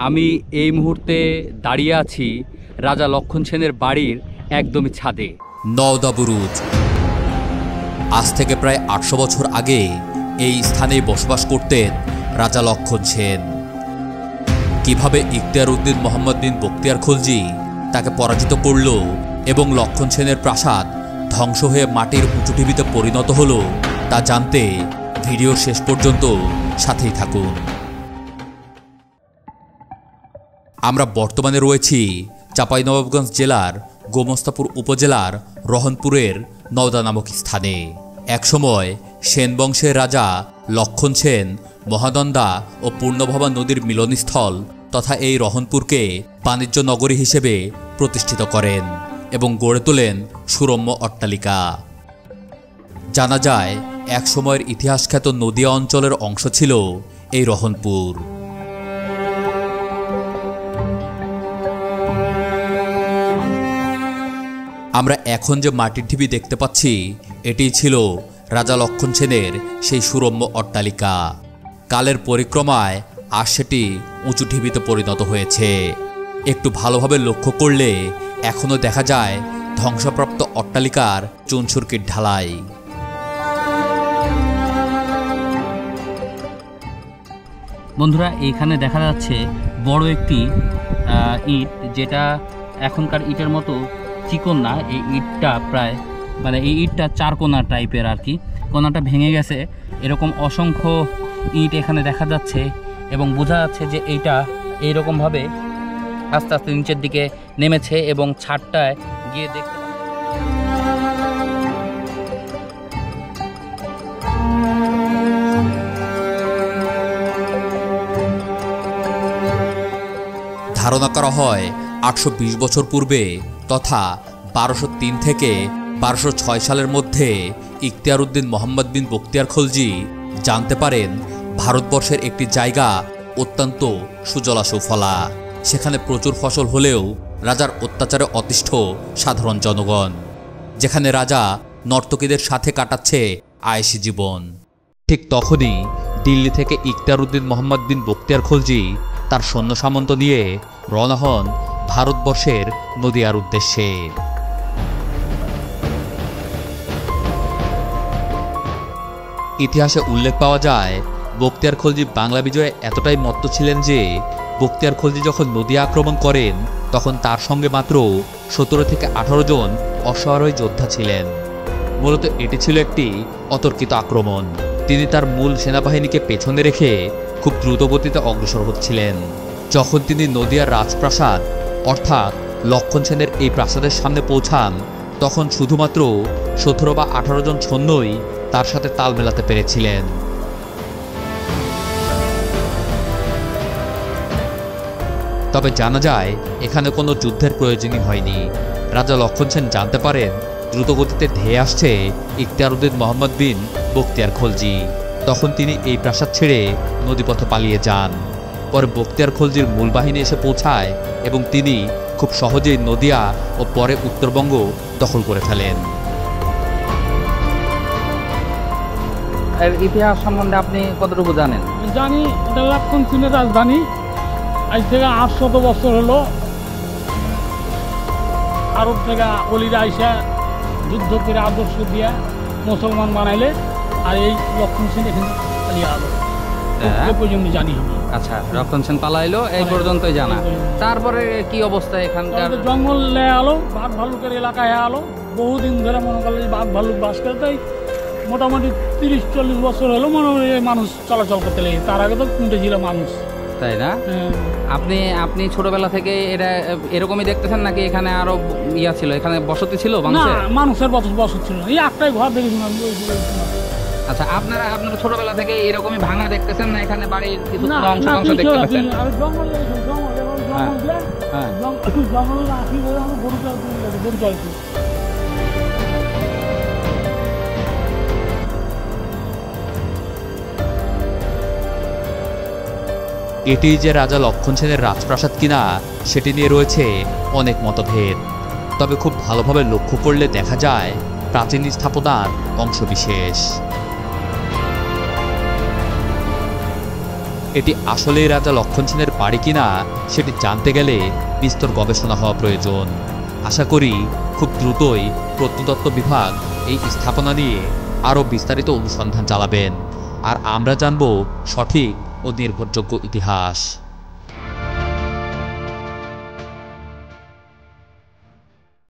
আমি এই মুহূর্তে দাঁড়িয়ে আছি রাজা লক্ষণ সেনের বাড়ির একদমই ছাদে। নওদা বুরুজ। আজ থেকে প্রায় ৮০০ বছর আগে এই স্থানেই বসবাস করতেন রাজা লক্ষণ সেন। কিভাবে ইখতিয়ার উদ্দিন মোহাম্মদ বিন বখতিয়ার খলজি তাকে পরাজিত করল এবং লক্ষণ সেনের প্রাসাদ ধ্বংস হয়ে মাটির উঁচু ঢিবিতে পরিণত হলো তা জানতে ভিডিওর শেষ পর্যন্ত সাথেই থাকুন। আমরা বর্তমানে রয়েছি চাঁপাইনবাবগঞ্জ জেলার গোমস্তাপুর উপজেলার রহনপুরের নওদা নামক স্থানে। একসময় সেন বংশের রাজা লক্ষণ সেন মহানন্দা ও পূর্ণভবা নদীর মিলনস্থল তথা এই রহনপুরকে বাণিজ্য নগরী হিসেবে প্রতিষ্ঠিত করেন এবং গড়ে তোলেন সুরম্য অট্টালিকা। জানা যায় একসময়ের ইতিহাসখ্যাত নদিয়া অঞ্চলের অংশ ছিল এই রহনপুর। আমরা এখন যে মাটির ঢিবি দেখতে পাচ্ছি এটিই ছিল রাজা লক্ষণ সেনের সেই সুরম্য অট্টালিকা। কালের পরিক্রমায় আজ সেটি উঁচু ঢিবিতে পরিণত হয়েছে। একটু ভালোভাবে লক্ষ্য করলে এখনও দেখা যায় ধ্বংসপ্রাপ্ত অট্টালিকার চুনসুরকির ঢালাই। বন্ধুরা, এইখানে দেখা যাচ্ছে বড় একটি ইট, যেটা এখনকার ইটের মতো চিকন না। এই ইটটা প্রায় এই ইটটা চারকোনা টাইপের আর কি। কোনাটা ভেঙে গেছে। এরকম অসংখ্য ইট এখানে দেখা যাচ্ছে এবং বোঝা যাচ্ছে যে এইটা এইরকমভাবে আস্তে আস্তে নিচের দিকে নেমেছে এবং ছাদটায় গিয়ে দেখতে ধারণা করা হয় ৮২০ বছর পূর্বে তথা ১২০৩ থেকে ১২০৬ সালের মধ্যে ইখতিয়ার উদ্দিন মোহাম্মদ বিন বখতিয়ার খলজি জানতে পারেন ভারতবর্ষের একটি জায়গা অত্যন্ত সুজলা সুফলা। সেখানে প্রচুর ফসল হলেও রাজার অত্যাচারে অতিষ্ঠ সাধারণ জনগণ, যেখানে রাজা নর্তকীদের সাথে কাটাচ্ছে আয়েশি জীবন। ঠিক তখনই দিল্লি থেকে ইখতিয়ার উদ্দিন মোহাম্মদ বিন বখতিয়ার খলজি তার সৈন্য সামন্ত নিয়ে রওনা হন ভারতবর্ষের নদিয়ার উদ্দেশ্যে। ইতিহাসে উল্লেখ পাওয়া যায় বখতিয়ার খলজি বাংলা বিজয়ে এতটাই মত্ত ছিলেন যে বখতিয়ার খলজি যখন নদিয়া আক্রমণ করেন তখন তার সঙ্গে মাত্র ১৭ থেকে ১৮ জন অশ্বারোহী যোদ্ধা ছিলেন। মূলত এটি ছিল একটি অতর্কিত আক্রমণ। তিনি তার মূল সেনাবাহিনীকে পেছনে রেখে খুব দ্রুতগতিতে অগ্রসর হচ্ছিলেন। যখন তিনি নদিয়ার রাজপ্রাসাদ অর্থাৎ লক্ষণ সেনের এই প্রাসাদের সামনে পৌঁছান তখন শুধুমাত্র ১৭ বা ১৮ জন সৈন্যই তার সাথে তাল মেলাতে পেরেছিলেন। তবে জানা যায় এখানে কোনো যুদ্ধের প্রয়োজনই হয়নি। রাজা লক্ষণ সেন জানতে পারেন দ্রুতগতিতে ধেয়ে আসছে ইখতিয়ার উদ্দিন মোহাম্মদ বিন বখতিয়ার খলজি। তখন তিনি এই প্রাসাদ ছেড়ে নদীপথে পালিয়ে যান। পরে বখতিয়ার খলজির মূল বাহিনী এসে পৌঁছায় এবং তিনি খুব সহজেই নদিয়া ও পরে উত্তরবঙ্গ দখল করে ফেলেন। এর ইতিহাস সম্বন্ধে আপনি কতটুকু জানেন? জানি, এটা লক্ষণ সেনের রাজধানী। আজ থেকে ৮০০ বছর হলো আরব থেকে অলিরা আইসা যুদ্ধ করে আদর্শ দিয়া মুসলমান বানাইলে, আর এই লক্ষণ সেন এখানে পালিয়ে আলো পর্যন্ত জানি আমি। আচ্ছা, লক্ষণ সেন পালাইলো এই পর্যন্তই জানা। তারপরে কি অবস্থা এখানকার? জঙ্গল আলো, বাঘ ভাল্লুকের এলাকায় আলো। বহুদিন ধরে মনে করলে বাঘ ভাল্লুক বাস করতে, মোটামুটি ৩০-৪০ বছর হলো মনে হয় মানুষ চলাচল করতে লেগে। তার আগে তো কুঁটে ছিল মানুষ, তাই না? আপনি ছোটবেলা থেকে এটা এরকমই দেখতেছেন নাকি এখানে আরো ইয়া ছিল, এখানে বসতি ছিল? মানুষের বসত ছিল, এই একটাই ঘর দেখেছিলাম। আচ্ছা, আপনারা ছোটবেলা থেকে এরকমই ভাঙা দেখতেছেন না? এখানে বাড়ির কিছু অংশ দেখতে পাচ্ছেন? এটি যে রাজা লক্ষণ সেনের রাজপ্রাসাদ কিনা সেটি নিয়ে রয়েছে অনেক মতভেদ। তবে খুব ভালোভাবে লক্ষ্য করলে দেখা যায় প্রাচীন স্থাপনার অংশবিশেষ। এটি আসলেই রাজা লক্ষণ সেনের বাড়ি কিনা সেটি জানতে গেলে বিস্তর গবেষণা হওয়া প্রয়োজন। আশা করি খুব দ্রুতই প্রত্নতত্ত্ব বিভাগ এই স্থাপনা নিয়ে আরও বিস্তারিত অনুসন্ধান চালাবেন, আর আমরা জানব সঠিক ও নির্ভরযোগ্য ইতিহাস।